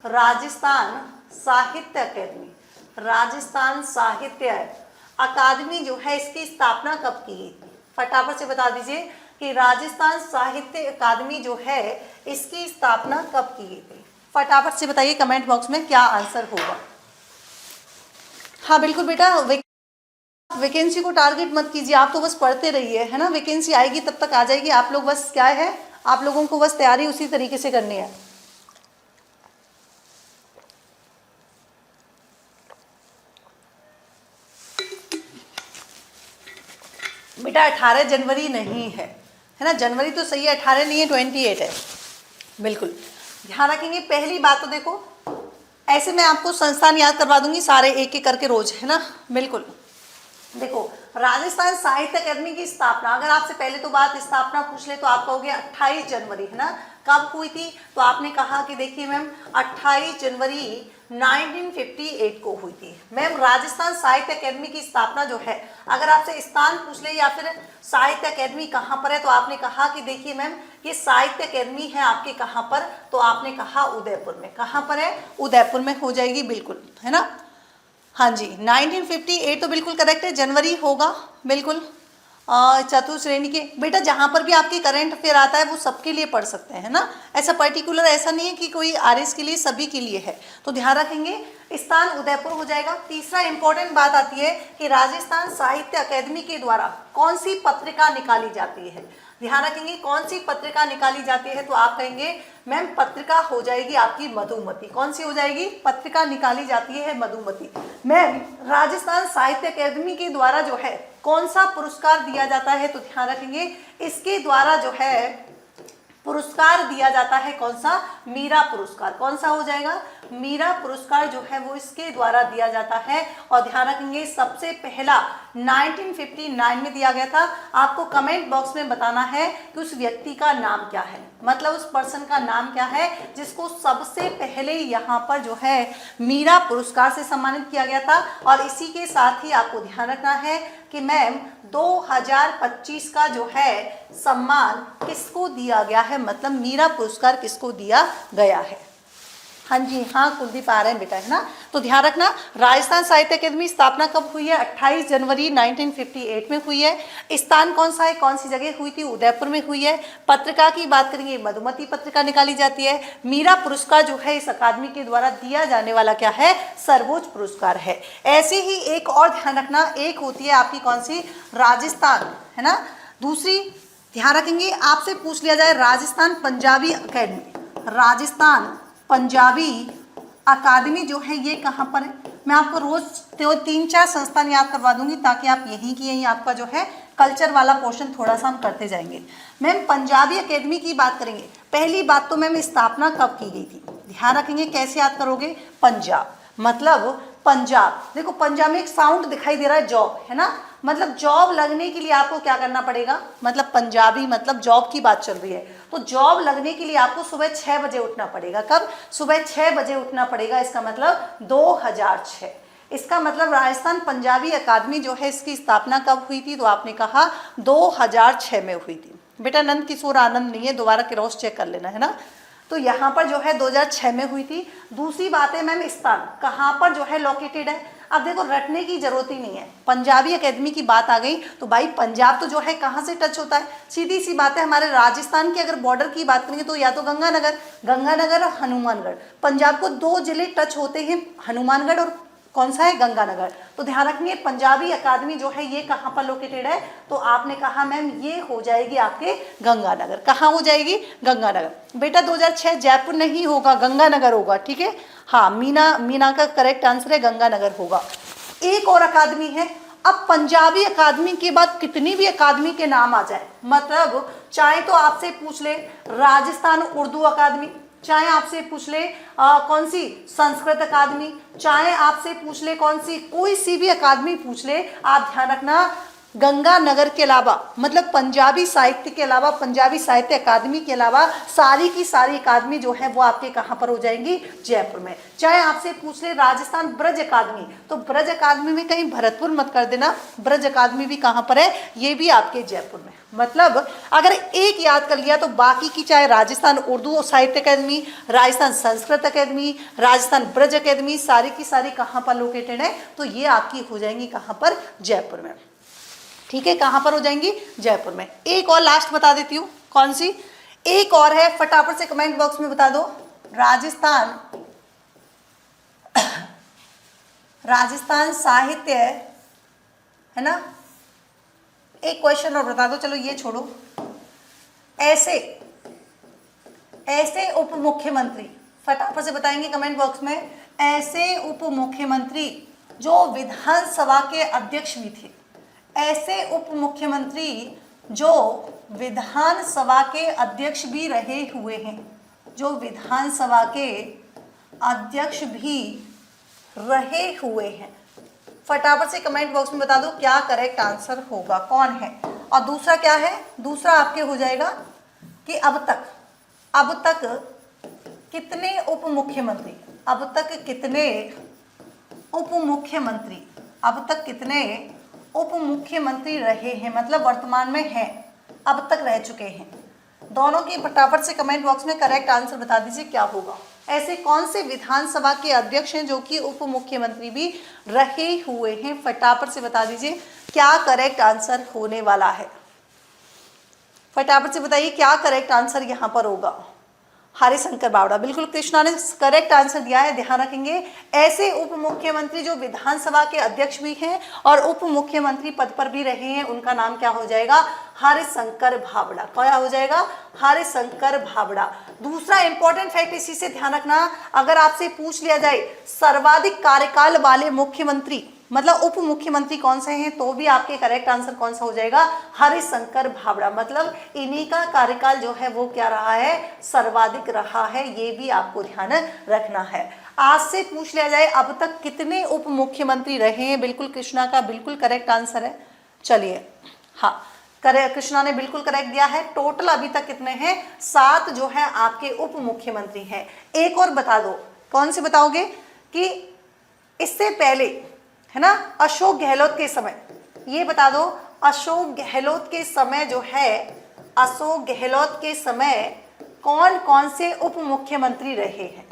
राजस्थान साहित्य अकेडमी, राजस्थान साहित्य अकादमी जो है इसकी स्थापना कब की गई थी? फटाफट से बता दीजिए कि राजस्थान साहित्य अकादमी जो है इसकी स्थापना कब की गई थी? फटाफट से बताइए कमेंट बॉक्स में क्या आंसर होगा। हाँ बिल्कुल बेटा, वैकेंसी को टारगेट मत कीजिए, आप तो बस पढ़ते रहिए, है ना। वैकेंसी आएगी तब तक आ जाएगी, आप लोग बस क्या है, आप लोगों को बस तैयारी उसी तरीके से करनी है। बेटा 18 जनवरी नहीं है, है ना। जनवरी तो सही है, 18 नहीं है, 28 है। बिल्कुल ध्यान रखेंगे। पहली बात तो देखो, ऐसे मैं आपको संस्थान याद करवा दूंगी सारे एक एक करके रोज, है ना। बिल्कुल देखो, राजस्थान साहित्य अकादमी की स्थापना, अगर आपसे पहले तो बात स्थापना पूछ ले तो आप कहोगे 28 जनवरी, है ना। कब हुई थी? तो आपने कहा कि देखिए मैम 28 जनवरी 1958 को हुई थी। मैम राजस्थान साहित्य अकादमी की स्थापना जो है, अगर आपसे स्थान पूछ ले या फिर साहित्य अकादमी कहाँ पर है, तो आपने कहा कि देखिए मैम ये साहित्य अकादमी है आपके कहाँ पर, तो आपने कहा उदयपुर में। कहाँ पर है? उदयपुर में हो जाएगी, बिल्कुल, है ना। हाँ जी 1958 तो बिल्कुल करेक्ट है, जनवरी होगा बिल्कुल। चतुर्थ श्रेणी के बेटा जहाँ पर भी आपकी करंट अफेयर आता है वो सबके लिए पढ़ सकते हैं, है ना। ऐसा पर्टिकुलर ऐसा नहीं है कि कोई आरएस के लिए, सभी के लिए है, तो ध्यान रखेंगे। स्थान उदयपुर हो जाएगा। तीसरा इंपॉर्टेंट बात आती है कि राजस्थान साहित्य अकादमी के द्वारा कौन सी पत्रिका निकाली जाती है। ध्यान रखेंगे कौन सी पत्रिका निकाली जाती है, तो आप कहेंगे मैम पत्रिका हो जाएगी आपकी मधुमती। कौन सी हो जाएगी? पत्रिका निकाली जाती है मधुमती। मैम राजस्थान साहित्य अकादमी के द्वारा जो है कौन सा पुरस्कार दिया जाता है, तो ध्यान रखेंगे इसके द्वारा जो है पुरस्कार दिया जाता है कौन सा? मीरा पुरस्कार। कौन सा हो जाएगा? मीरा पुरस्कार जो है वो इसके द्वारा दिया जाता है। और ध्यान रखेंगे सबसे पहला 1959 में दिया गया था। आपको कमेंट बॉक्स में बताना है कि उस व्यक्ति का नाम क्या है, मतलब उस पर्सन का नाम क्या है जिसको सबसे पहले यहाँ पर जो है मीरा पुरस्कार से सम्मानित किया गया था। और इसी के साथ ही आपको ध्यान रखना है कि मैम 2025 का जो है सम्मान किसको दिया गया है, मतलब मीरा पुरस्कार किसको दिया गया है। हाँ जी हाँ कुलदीप आ रहे हैं बेटा, है ना। तो ध्यान रखना राजस्थान साहित्य अकादमी स्थापना कब हुई है? 28 जनवरी 1958 में हुई है। स्थान कौन सा है, कौन सी जगह हुई थी? उदयपुर में हुई है। पत्रिका की बात करेंगे, मधुमती पत्रिका निकाली जाती है। मीरा पुरस्कार जो है इस अकादमी के द्वारा दिया जाने वाला क्या है? सर्वोच्च पुरस्कार है। ऐसे ही एक और ध्यान रखना, एक होती है आपकी कौन सी? राजस्थान, है ना। दूसरी ध्यान रखेंगे आपसे पूछ लिया जाए राजस्थान पंजाबी अकेडमी, राजस्थान पंजाबी अकादमी जो है ये कहाँ पर है? मैं आपको रोज 3-4 संस्थान याद करवा दूंगी ताकि आप यहीं की यहीं आपका जो है कल्चर वाला पोर्शन थोड़ा सा हम करते जाएंगे। मैम पंजाबी अकेडमी की बात करेंगे। पहली बात तो मैम स्थापना कब की गई थी? ध्यान रखेंगे कैसे याद करोगे? पंजाब, मतलब पंजाब। देखो पंजाब में एक साउंड दिखाई दे रहा है जॉब, है ना। मतलब जॉब लगने के लिए आपको क्या करना पड़ेगा, मतलब पंजाबी मतलब जॉब की बात चल रही है, तो जॉब लगने के लिए आपको सुबह 6 बजे उठना पड़ेगा। कब? सुबह 6 बजे उठना पड़ेगा। इसका मतलब 2006। इसका मतलब राजस्थान पंजाबी अकादमी जो है इसकी स्थापना कब हुई थी? तो आपने कहा 2006 में हुई थी। बेटा नंद किशोर आनंद नहीं है, दोबारा क्रॉस चेक कर लेना, है ना। तो यहाँ पर जो है 2006 में हुई थी। दूसरी बात है मैम स्थान कहाँ पर जो है लोकेटेड है। अब देखो रटने की जरूरत ही नहीं है, पंजाबी अकेडमी की बात आ गई तो भाई पंजाब तो जो है कहाँ से टच होता है? सीधी सी बात है, हमारे राजस्थान के अगर बॉर्डर की बात करेंगे तो या तो गंगानगर और हनुमानगढ़। पंजाब को 2 जिले टच होते हैं, हनुमानगढ़ और कौन सा है? गंगानगर। तो ध्यान रखिए पंजाबी अकादमी जो है ये कहाँ पर लोकेटेड है? तो आपने कहा मैम ये हो जाएगी आपके गंगानगर। कहाँ हो जाएगी? गंगानगर। बेटा 2006 जयपुर नहीं होगा, गंगानगर होगा, ठीक है। हाँ मीना का करेक्ट आंसर है, गंगानगर होगा। एक और अकादमी है। अब पंजाबी अकादमी के बाद कितनी भी अकादमी के नाम आ जाए, मतलब चाहे तो आपसे पूछ ले राजस्थान उर्दू अकादमी, चाहे आपसे पूछ ले कौन सी संस्कृत अकादमी, चाहे आपसे पूछ ले कौन सी कोई सी भी अकादमी पूछ ले, आप ध्यान रखना गंगानगर के अलावा, मतलब पंजाबी साहित्य के अलावा, पंजाबी साहित्य अकादमी के अलावा सारी की सारी अकादमी जो है वो आपके कहाँ पर हो जाएंगी, जयपुर में। चाहे आपसे पूछ ले राजस्थान ब्रज अकादमी, तो ब्रज अकादमी में कहीं भरतपुर मत कर देना, ब्रज अकादमी भी कहाँ पर है, ये भी आपके जयपुर में। मतलब अगर एक याद कर लिया तो बाकी की, चाहे राजस्थान उर्दू साहित्य अकादमी, राजस्थान संस्कृत अकादमी, राजस्थान ब्रज अकादमी, सारी की सारी कहाँ पर लोकेटेड है, तो ये आपकी हो जाएंगी कहाँ पर, जयपुर में। ठीक है, कहाँ पर हो जाएंगी, जयपुर में। एक और लास्ट बता देती हूँ, कौन सी, एक और है, फटाफट से कमेंट बॉक्स में बता दो। राजस्थान साहित्य है ना, एक क्वेश्चन और बता दो, चलो ये छोड़ो। ऐसे उप मुख्यमंत्री, फटाफट से बताएंगे कमेंट बॉक्स में, ऐसे उप मुख्यमंत्री जो विधानसभा के अध्यक्ष भी थे, ऐसे उप मुख्यमंत्री जो विधानसभा के अध्यक्ष भी रहे हुए हैं, जो विधानसभा के अध्यक्ष भी रहे हुए हैं। फटाफट से कमेंट बॉक्स में बता दो क्या करेक्ट आंसर होगा, कौन है। और दूसरा क्या है, दूसरा आपके हो जाएगा कि अब तक कितने उप मुख्यमंत्री, अब तक कितने उप मुख्यमंत्री रहे हैं, मतलब वर्तमान में हैं, अब तक रह चुके हैं। दोनों की फटाफट से कमेंट बॉक्स में करेक्ट आंसर बता दीजिए क्या होगा। ऐसे कौन से विधानसभा के अध्यक्ष हैं जो कि उप मुख्यमंत्री भी रहे हुए हैं, फटाफट से बता दीजिए क्या करेक्ट आंसर होने वाला है। फटाफट से बताइए क्या करेक्ट आंसर यहाँ पर होगा। हरिशंकर बावड़ा, बिल्कुल कृष्णा ने करेक्ट आंसर दिया है। ध्यान रखेंगे, ऐसे उप मुख्यमंत्री जो विधानसभा के अध्यक्ष भी हैं और उप मुख्यमंत्री पद पर भी रहे हैं, उनका नाम क्या हो जाएगा, हरिशंकर बावड़ा। क्या हो जाएगा, हरिशंकर बावड़ा। दूसरा इंपॉर्टेंट फैक्ट इसी से ध्यान रखना, अगर आपसे पूछ लिया जाए सर्वाधिक कार्यकाल वाले मुख्यमंत्री मतलब उप मुख्यमंत्री कौन से हैं, तो भी आपके करेक्ट आंसर कौन सा हो जाएगा, हरिशंकर बावड़ा। मतलब इन्हीं का कार्यकाल जो है वो क्या रहा है, सर्वाधिक रहा है, ये भी आपको ध्यान रखना है। आज से पूछ लिया जाए अब तक कितने उप मुख्यमंत्री रहे हैं, बिल्कुल कृष्णा का बिल्कुल करेक्ट आंसर है। चलिए, हाँ कृष्णा ने बिल्कुल करेक्ट दिया है। टोटल अभी तक कितने हैं, 7 जो है आपके उप मुख्यमंत्री हैं। एक और बता दो, कौन से बताओगे, कि इससे पहले है ना अशोक गहलोत के समय, ये बता दो अशोक गहलोत के समय जो है, अशोक गहलोत के समय कौन कौन से उप मुख्यमंत्री रहे हैं,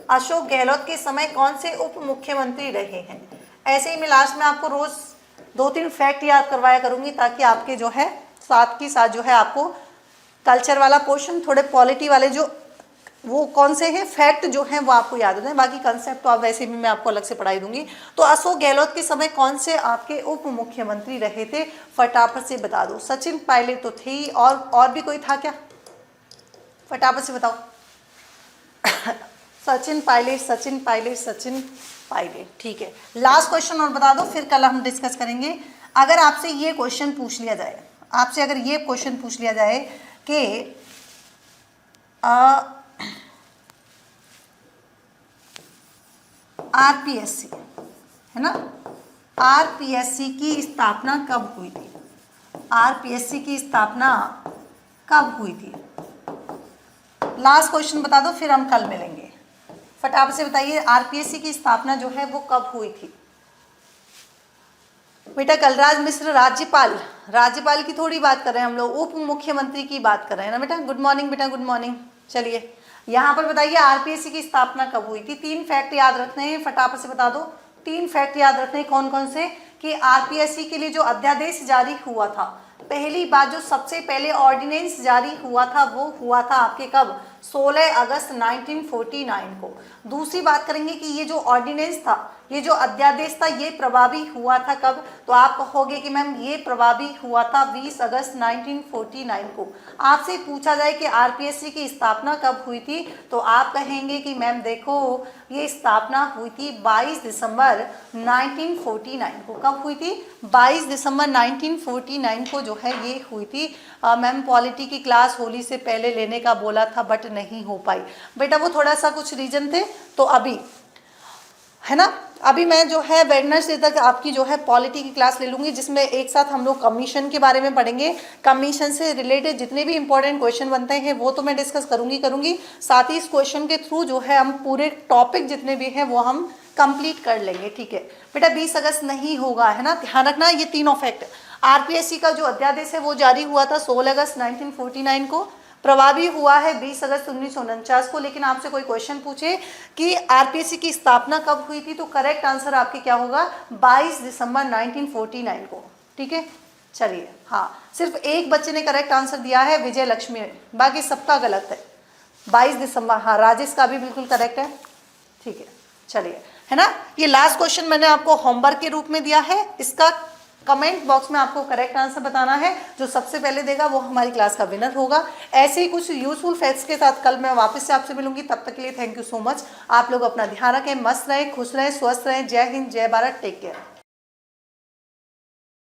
अशोक गहलोत के समय कौन से उप मुख्यमंत्री रहे हैं। ऐसे ही मैं लास्ट में आपको रोज 2-3 फैक्ट याद करवाया करूंगी, ताकि आपके जो है साथ के साथ जो है आपको कल्चर वाला पोर्शन, थोड़े पॉलिटी वाले जो वो कौन से हैं फैक्ट जो हैं वो आपको याद होते हैं। बाकी कंसेप्ट तो आप वैसे भी मैं आपको अलग से पढ़ाई दूंगी। तो अशोक गहलोत के समय कौन से आपके उप मुख्यमंत्री रहे थे, फटाफट से बता दो। सचिन पायलट तो थे ही, और भी कोई था क्या, फटाफट से बताओ। सचिन पायलट, ठीक है। लास्ट क्वेश्चन और बता दो, फिर कल हम डिस्कस करेंगे। अगर आपसे ये क्वेश्चन पूछ लिया जाए, आपसे अगर ये क्वेश्चन पूछ लिया जाए कि आरपीएससी है ना, आरपीएससी की स्थापना कब हुई थी, आरपीएससी की स्थापना कब हुई थी। लास्ट क्वेश्चन बता दो, फिर हम कल मिलेंगे। फटाफट से बताइए आरपीएससी की स्थापना जो है वो कब हुई थी। बेटा कलराज मिश्र राज्यपाल की थोड़ी बात कर रहे हैं हम लोग, उप मुख्यमंत्री की बात कर रहे हैं ना बेटा। गुड मॉर्निंग बेटा, गुड मॉर्निंग। चलिए यहाँ पर बताइए आरपीएससी की स्थापना कब हुई थी। 3 फैक्ट याद रखने हैं, फटाफट से बता दो। 3 फैक्ट याद रखने हैं, कौन कौन से, कि आरपीएससी के लिए जो अध्यादेश जारी हुआ था, पहली बात जो सबसे पहले ऑर्डिनेंस जारी हुआ था वो हुआ था आपके कब, 16 अगस्त 1949 को। दूसरी बात करेंगे कि ये जो ऑर्डिनेंस था, ये जो अध्यादेश था, ये प्रभावी हुआ था कब, तो आप कहोगे कि मैम ये प्रभावी हुआ था 20 अगस्त 1949 को। आपसे पूछा जाए कि आरपीएससी की स्थापना कब हुई थी, तो आप कहेंगे कि मैम देखो ये स्थापना हुई थी 22 दिसंबर 1949 को। कब हुई थी, 22 दिसंबर 1949 को जो है ये हुई थी। मैम पॉलिटी की क्लास होली से पहले लेने का बोला था बट नहीं हो पाई बेटा, वो थोड़ा सा कुछ रीजन थे। तो अभी है ना। अभी मैं जो है वेडनेसडे तक आपकी जो है पॉलिटी की क्लास ले लूँगी, जिसमें एक साथ हम लोग कमीशन के बारे में पढ़ेंगे। कमीशन से रिलेटेड जितने भी इंपॉर्टेंट क्वेश्चन बनते हैं वो तो मैं डिस्कस करूँगी। साथ ही इस क्वेश्चन के थ्रू जो है हम पूरे टॉपिक जितने भी हैं वो हम कंप्लीट कर लेंगे, ठीक है बेटा। 20 अगस्त नहीं होगा, है ना, ध्यान रखना। ये तीनों फैक्ट, आरपीएससी का जो अध्यादेश है वो जारी हुआ था 16 अगस्त 1949 को, प्रभावी हुआ है 20 अगस्त 1949 को। लेकिन आपसे कोई क्वेश्चन पूछे कि आरपीएससी की स्थापना कब हुई थी, तो करेक्ट आंसर आपके क्या होगा, 22 दिसंबर 1949 को, ठीक है। चलिए, हाँ, सिर्फ एक बच्चे ने करेक्ट आंसर दिया है, विजय लक्ष्मी, बाकी सबका गलत है। 22 दिसंबर, हाँ, राजेश का भी बिल्कुल करेक्ट है, ठीक है। चलिए, है ना। ये लास्ट क्वेश्चन मैंने आपको होमवर्क के रूप में दिया है, इसका कमेंट बॉक्स में आपको करेक्ट आंसर बताना है। जो सबसे पहले देगा वो हमारी क्लास का विनर होगा। ऐसे ही कुछ यूजफुल फैक्ट्स के साथ कल मैं वापस से आपसे मिलूंगी। तब तक के लिए थैंक यू सो मच। आप लोग अपना ध्यान रखें, मस्त रहें, खुश रहें, स्वस्थ रहें। जय हिंद, जय भारत, टेक केयर।